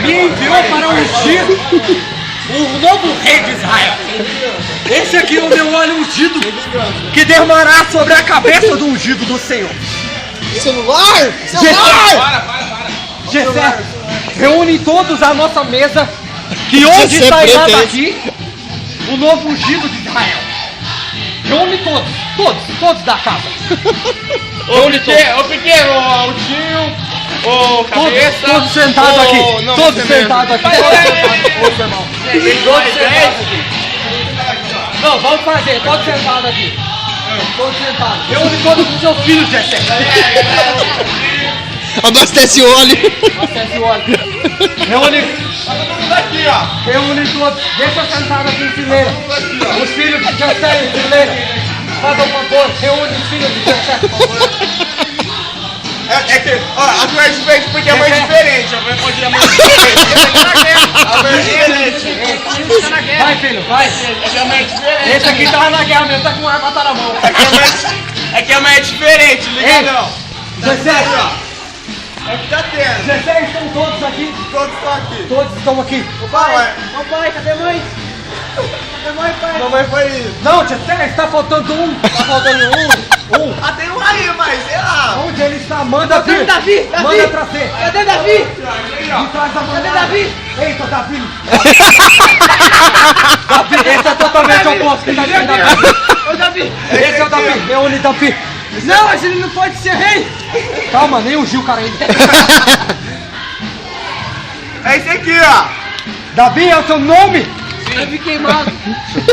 me enviou para ungir o novo rei de Israel. Esse aqui é o meu óleo ungido, que derramará sobre a cabeça do ungido do Senhor. Celular! Jessé, reúne todos à nossa mesa, que hoje sairá daqui o novo ungido de Israel. Reúne todos da casa. O pequeno, o tio, o cabeça. Todos sentados aqui. Todos sentados aqui. Todos sentados aqui. Não, vamos fazer. Todos sentados aqui. Todos sentados. Reúne todos os seus filhos, Jessé. Abastece o óleo. Abastece o óleo. Reúne todos. Deixa sentado aqui em fileira. Os filhos de Jessé em fileira. Faz um favor, reúne os filhos de Jessé, por favor. É que, ó, a tua é diferente porque a mãe é diferente. A mãe é mais diferente. A mãe é diferente. Vai, filho, vai. A mãe é diferente. Esse aqui tava na guerra mesmo, tá com arma na mão. É que a mãe é diferente, liga não. Jessé, É que tá tendo. Jessé, estão todos aqui? Todos estão aqui. Todos estão aqui. Papai, cadê a mãe? Cadê a mãe, pai? Mamãe foi isso. Não, Jessé, está faltando um. Está faltando um. Ah, tem um aí, mas sei lá. Onde ele está? Manda vir. Davi? Manda trazer. Cadê Davi? Me traz a Cadê mandada. Davi? Eita, Davi. Davi, esse é totalmente oposto. Que Davi, Ô, Davi! Esse é o Davi. Reúne Davi. Não, mas ele não pode ser rei! Calma, nem ungiu o cara ainda. É esse aqui, ó. Davi é o seu nome? Davi queimado!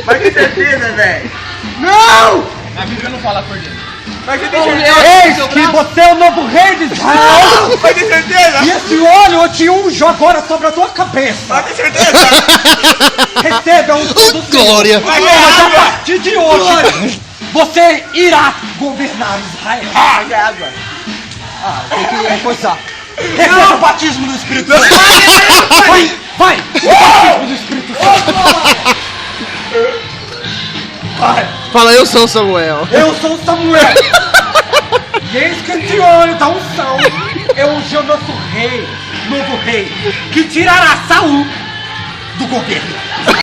Mas tem certeza, velho? Não! A Bíblia não fala por dentro. Mas você tem certeza? Eis que você é o novo rei de Israel. Mas tem certeza? E esse óleo eu te unjo agora sobre a tua cabeça. Mas tem certeza? Receba um do Glória! Mas a partir de hoje, você irá governar Israel. Tem que coisar. Receba o batismo do Espírito Santo. Vai! O batismo do Espírito Santo. Vai! Fala, eu sou o Samuel. Eu sou o Samuel. E eis que esse óleo da unção é ungiu o nosso rei, novo rei, que tirará Saul do governo.